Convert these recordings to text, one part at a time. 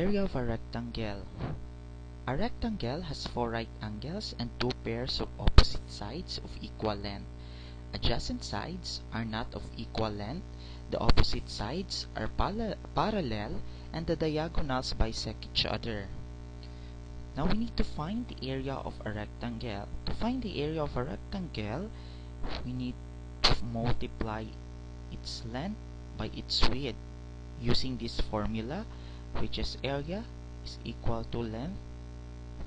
Area of a rectangle. A rectangle has four right angles and two pairs of opposite sides of equal length. Adjacent sides are not of equal length, the opposite sides are parallel, and the diagonals bisect each other. Now we need to find the area of a rectangle. To find the area of a rectangle, we need to multiply its length by its width using this formula, which is area is equal to length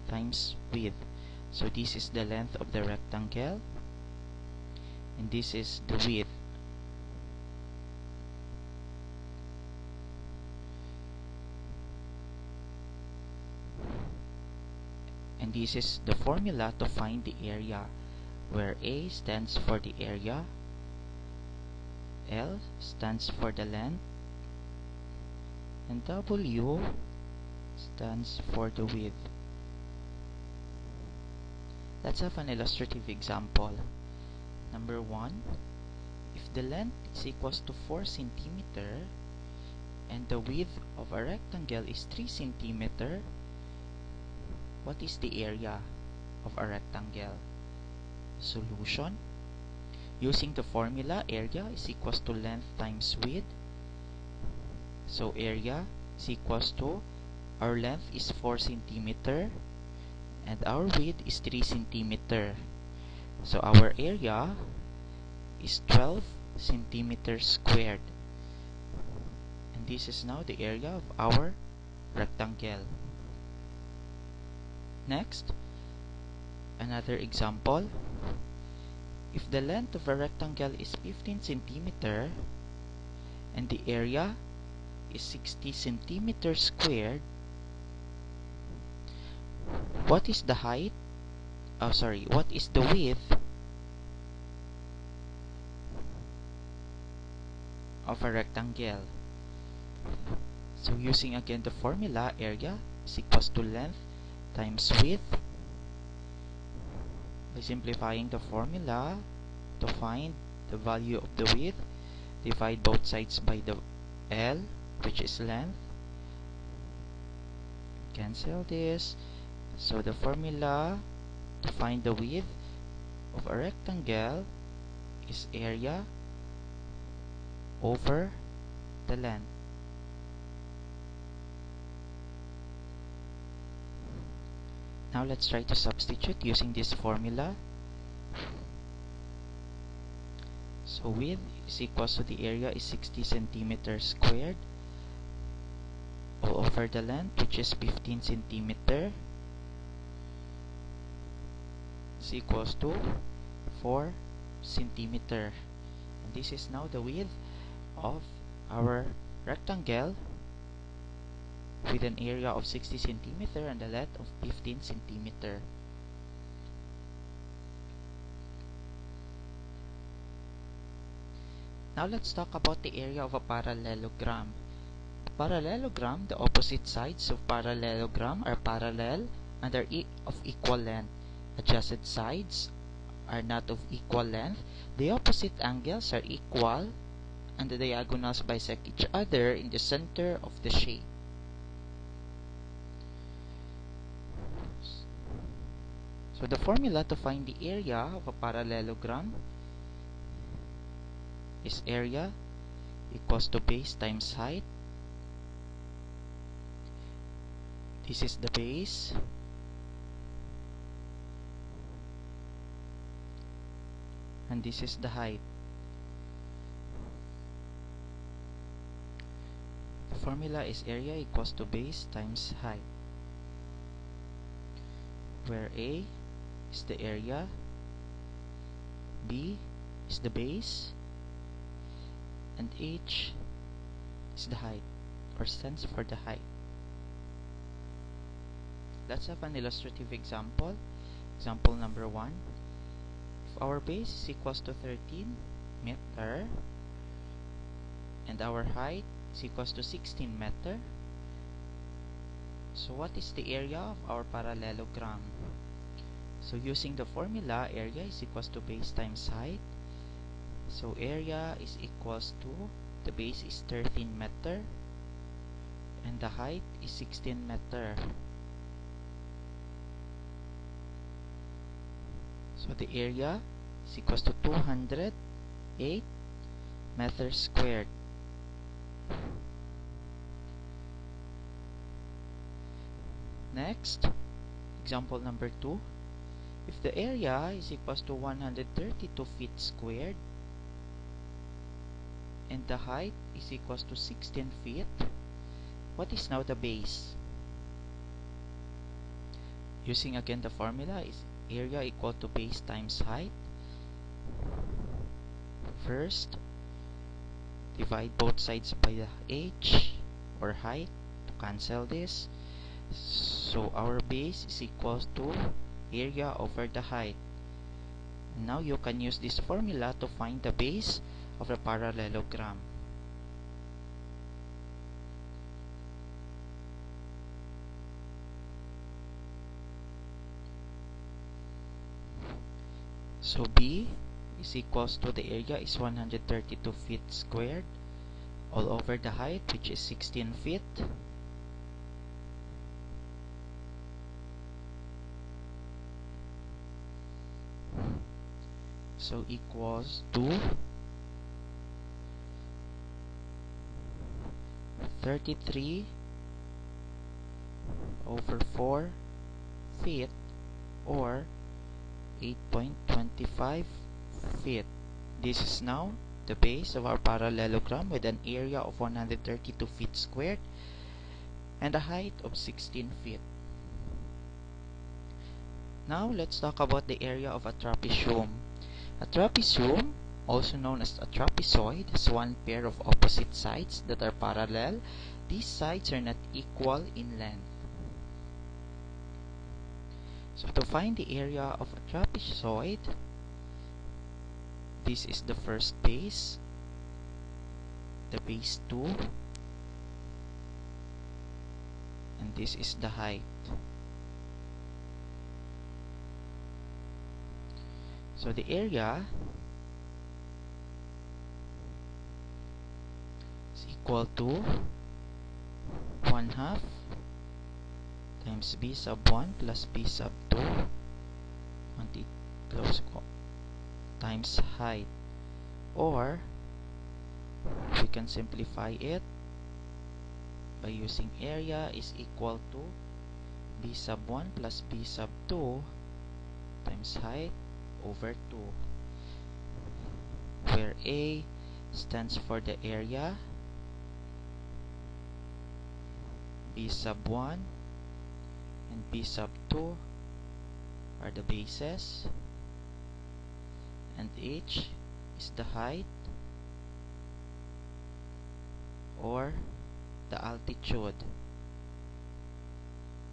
times width. So this is the length of the rectangle and this is the width. And this is the formula to find the area, where A stands for the area, L stands for the length, and W stands for the width. Let's have an illustrative example. Number 1, if the length is equals to 4 cm and the width of a rectangle is 3 cm, what is the area of a rectangle? Solution. Using the formula, area is equals to length times width. So area is equals to, our length is 4 cm and our width is 3 cm. So our area is 12 centimeters squared. And this is now the area of our rectangle. Next, another example. If the length of a rectangle is 15 centimeter and the area is 60 centimeters squared, what is the height? What is the width of a rectangle? So using again the formula, area is equals to length times width. By simplifying the formula to find the value of the width, divide both sides by the L, which is length. Cancel this. So the formula to find the width of a rectangle is area over the length. Now let's try to substitute using this formula. So width is equals to the area is 60 centimeters squared all over the length, which is 15 centimeter, is equals to 4 centimeter. And this is now the width of our rectangle with an area of 60 centimeter and a length of 15 centimeter. Now let's talk about the area of a parallelogram. Parallelogram, the opposite sides of parallelogram are parallel and are of equal length. Adjacent sides are not of equal length. The opposite angles are equal and the diagonals bisect each other in the center of the shape. So the formula to find the area of a parallelogram is area equals to base times height. This is the base and this is the height. The formula is area equals to base times height, where A is the area, B is the base, and H is the height, or stands for the height. Let's have an illustrative example. Example number 1. If our base is equals to 13 meter and our height is equals to 16 meter, so what is the area of our parallelogram? So using the formula, area is equals to base times height. So area is equals to, the base is 13 meter and the height is 16 meter. So the area is equals to 208 meters squared. Next, example number 2. If the area is equals to 132 feet squared and the height is equals to 16 feet, what is now the base? Using again the formula is area equal to base times height. First, divide both sides by the h or height to cancel this. So our base is equals to area over the height. Now you can use this formula to find the base of the parallelogram. So B is equals to the area is 132 feet squared all over the height, which is 16 feet. So equals to 33 over 4 feet or 8.25 feet. This is now the base of our parallelogram with an area of 132 feet squared and a height of 16 feet. Now let's talk about the area of a trapezium. A trapezium, also known as a trapezoid, has one pair of opposite sides that are parallel. These sides are not equal in length. So to find the area of a trapezoid, this is the first base, the base 2, and this is the height. So the area is equal to 1/2 times b sub 1 plus b sub 2 times height, or we can simplify it by using area is equal to b sub 1 plus b sub 2 times height over 2, where a stands for the area, b sub 1 and b sub 2 are the bases, and h is the height or the altitude.